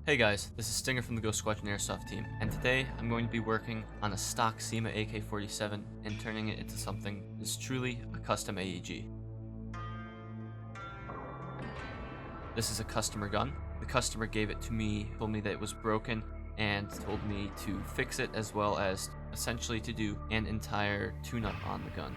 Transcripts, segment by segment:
Hey guys, this is Stinger from the Ghost Squadron Airsoft team, and today I'm going to be working on a stock CYMA AK-47 and turning it into something that is truly a custom AEG. This is a customer gun. The customer gave it to me, told me that it was broken, and told me to fix it as well as essentially to do an entire tune-up on the gun.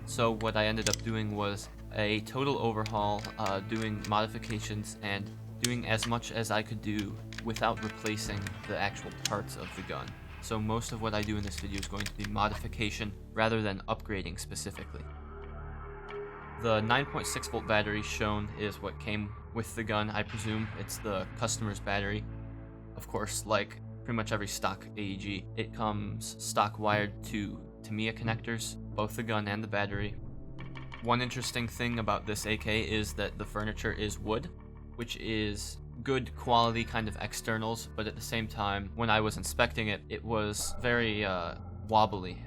So what I ended up doing was a total overhaul, doing modifications and doing as much as I could do without replacing the actual parts of the gun. So most of what I do in this video is going to be modification rather than upgrading specifically. The 9.6 volt battery shown is what came with the gun. I presume it's the customer's battery. Of course, like pretty much every stock AEG, it comes stock wired to CYMA connectors, both the gun and the battery. One interesting thing about this AK is that the furniture is wood, which is good quality kind of externals, but at the same time, when I was inspecting it, it was very wobbly.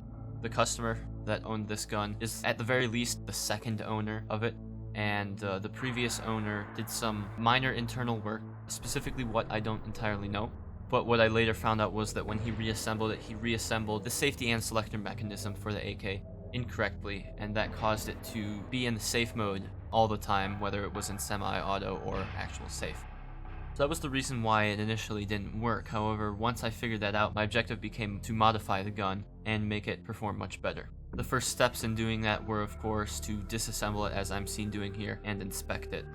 The customer that owned this gun is at the very least the second owner of it, and the previous owner did some minor internal work, specifically what I don't entirely know. But what I later found out was that when he reassembled it, he reassembled the safety and selector mechanism for the AK incorrectly, and that caused it to be in the safe mode all the time, whether it was in semi-auto or actual safe. So that was the reason why it initially didn't work. However, once I figured that out, my objective became to modify the gun and make it perform much better. The first steps in doing that were, of course, to disassemble it as I'm seen doing here and inspect it.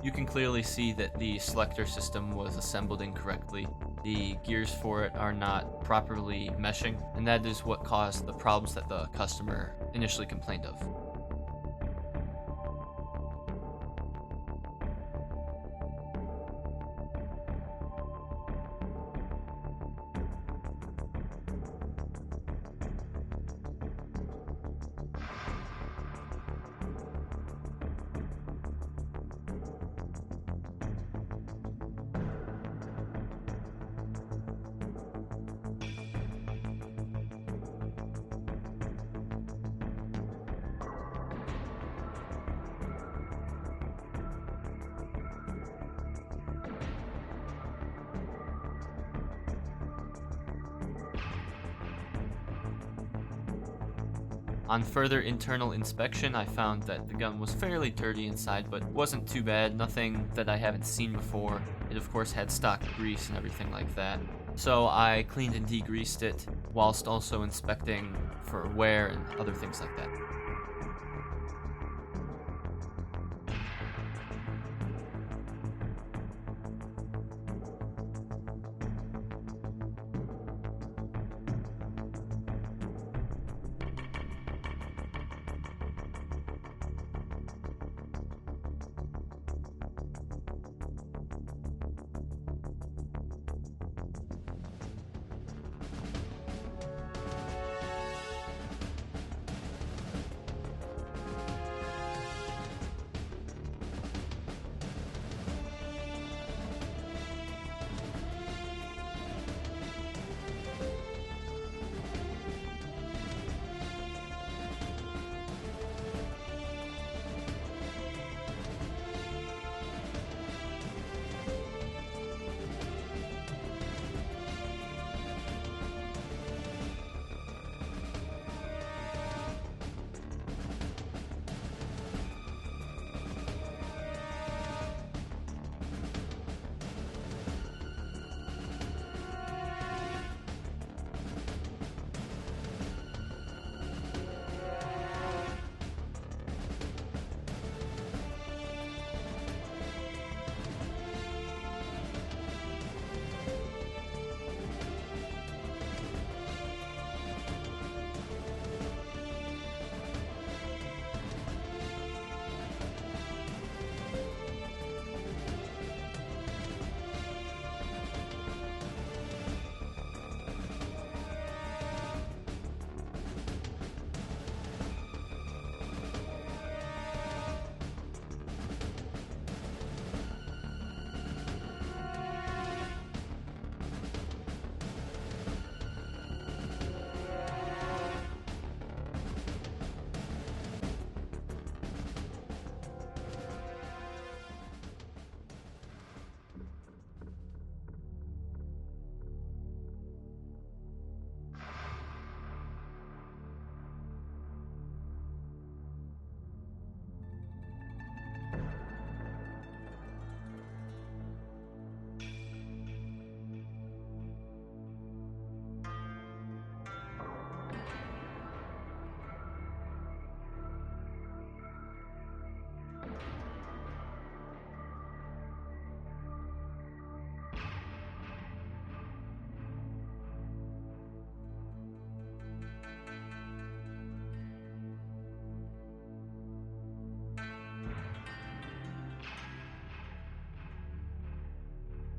You can clearly see that the selector system was assembled incorrectly. The gears for it are not properly meshing, and that is what caused the problems that the customer initially complained of. On further internal inspection, I found that the gun was fairly dirty inside, but wasn't too bad, nothing that I haven't seen before. It of course had stock grease and everything like that. So I cleaned and degreased it, whilst also inspecting for wear and other things like that.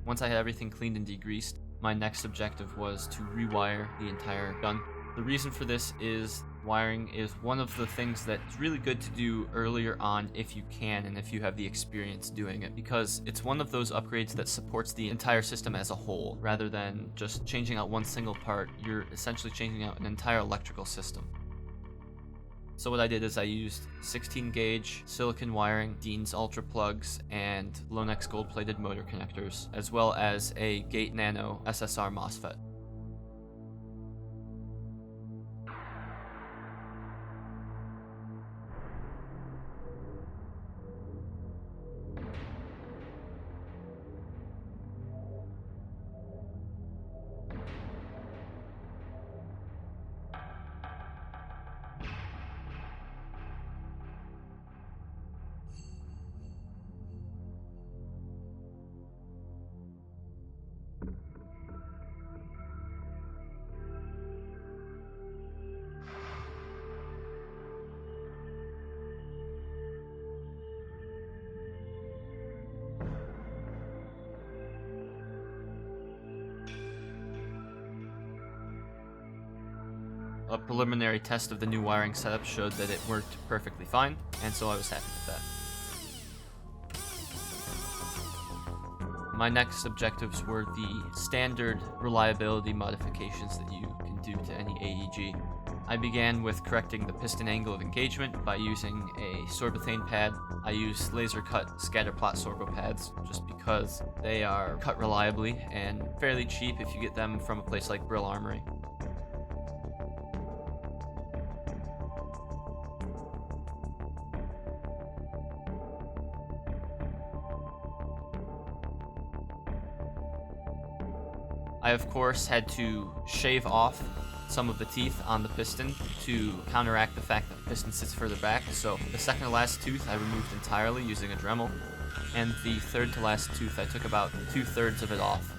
Once I had everything cleaned and degreased, my next objective was to rewire the entire gun. The reason for this is wiring is one of the things that's really good to do earlier on if you can and if you have the experience doing it, because it's one of those upgrades that supports the entire system as a whole. Rather than just changing out one single part, you're essentially changing out an entire electrical system. So what I did is I used 16 gauge silicon wiring, Dean's Ultra plugs, and Lonex gold plated motor connectors, as well as a Gate Nano SSR MOSFET. A preliminary test of the new wiring setup showed that it worked perfectly fine, and so I was happy with that. My next objectives were the standard reliability modifications that you can do to any AEG. I began with correcting the piston angle of engagement by using a sorbothane pad. I used laser cut scatter plot sorbo pads just because they are cut reliably and fairly cheap if you get them from a place like Brill Armory. I of course had to shave off some of the teeth on the piston to counteract the fact that the piston sits further back, so the second to last tooth I removed entirely using a Dremel, and the third to last tooth I took about 2/3 of it off.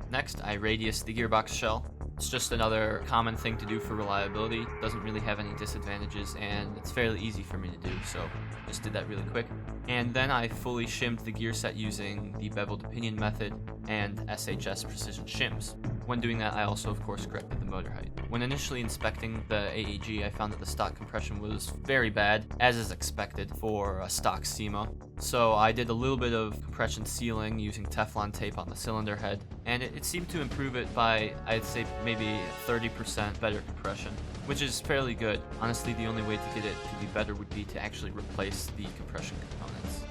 Next, I radiused the gearbox shell. It's just another common thing to do for reliability. It doesn't really have any disadvantages, and it's fairly easy for me to do, so just did that really quick. And then I fully shimmed the gear set using the beveled pinion method and SHS precision shims. When doing that, I also of course corrected the motor height. When initially inspecting the AEG, I found that the stock compression was very bad, as is expected for a stock CYMA. So I did a little bit of compression sealing using Teflon tape on the cylinder head, and it seemed to improve it by, I'd say, maybe 30% better compression, which is fairly good. Honestly, the only way to get it to be better would be to actually replace the compression components.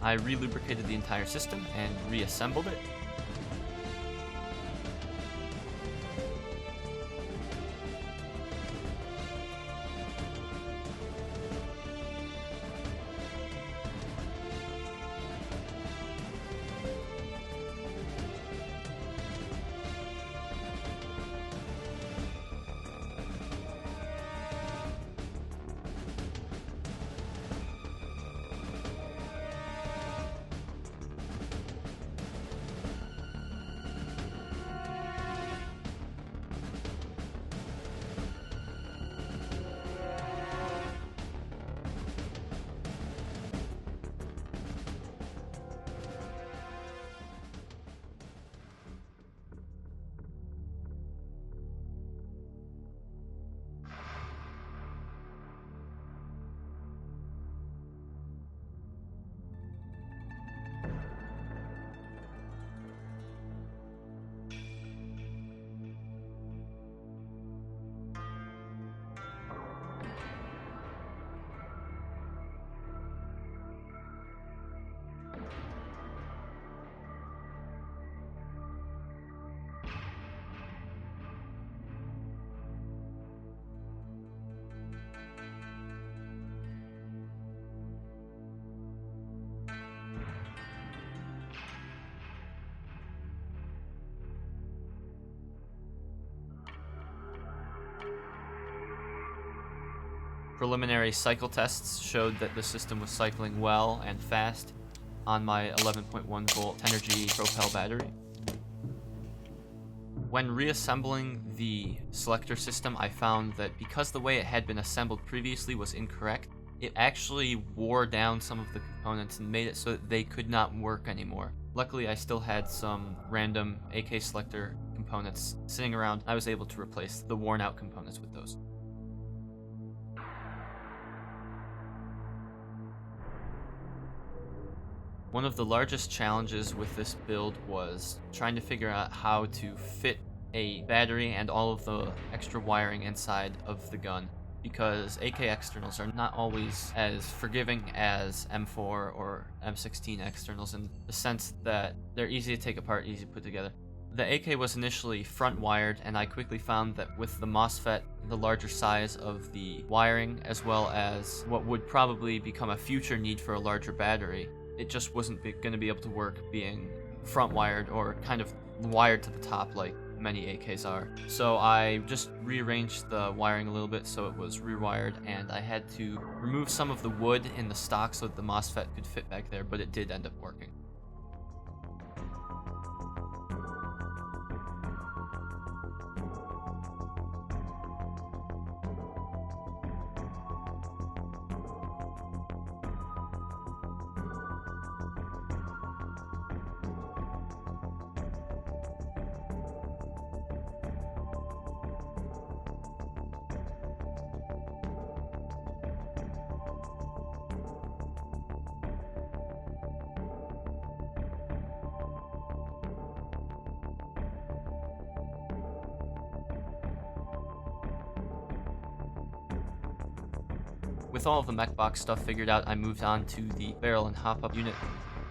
I re-lubricated the entire system and reassembled it. Preliminary cycle tests showed that the system was cycling well and fast on my 11.1 volt Tenergy Propel battery. When reassembling the selector system, I found that because the way it had been assembled previously was incorrect, it actually wore down some of the components and made it so that they could not work anymore. Luckily, I still had some random AK selector components sitting around. I was able to replace the worn out components with those. One of the largest challenges with this build was trying to figure out how to fit a battery and all of the extra wiring inside of the gun, because AK externals are not always as forgiving as M4 or M16 externals in the sense that they're easy to take apart, easy to put together. The AK was initially front wired, and I quickly found that with the MOSFET, the larger size of the wiring, as well as what would probably become a future need for a larger battery, it just wasn't going to be able to work being front wired or kind of wired to the top like many AKs are. So I just rearranged the wiring a little bit so it was rewired, and I had to remove some of the wood in the stock so that the MOSFET could fit back there, but it did end up working. With all of the mech box stuff figured out, I moved on to the barrel and hop-up unit.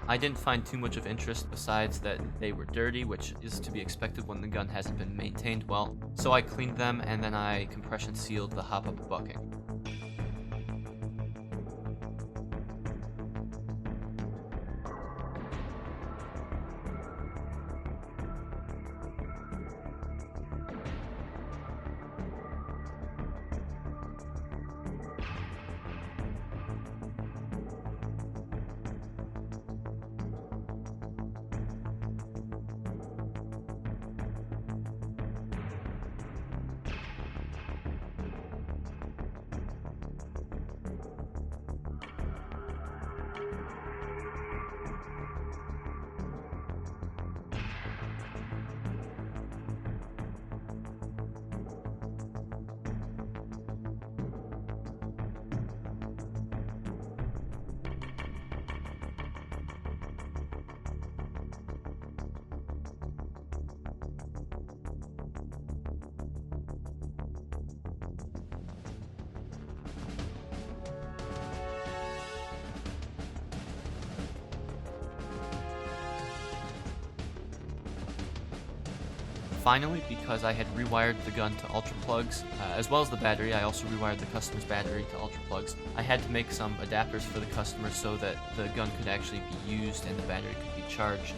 I didn't find too much of interest besides that they were dirty, which is to be expected when the gun hasn't been maintained well. So I cleaned them, and then I compression sealed the hop-up bucking. Finally, because I had rewired the gun to ultra plugs, as well as the battery, I also rewired the customer's battery to ultra plugs. I had to make some adapters for the customer so that the gun could actually be used and the battery could be charged.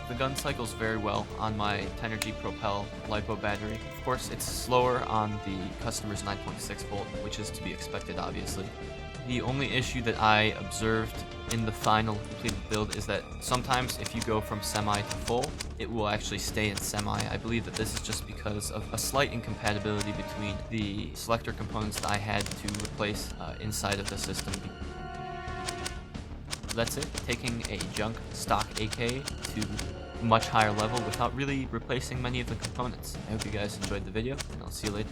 The gun cycles very well on my Tenergy Propel LiPo battery. Of course, it's slower on the customer's 9.6 volt, which is to be expected, obviously. The only issue that I observed in the final completed build is that sometimes if you go from semi to full, it will actually stay in semi. I believe that this is just because of a slight incompatibility between the selector components that I had to replace inside of the system. That's it, taking a junk stock AK to much higher level without really replacing many of the components. I hope you guys enjoyed the video, and I'll see you later.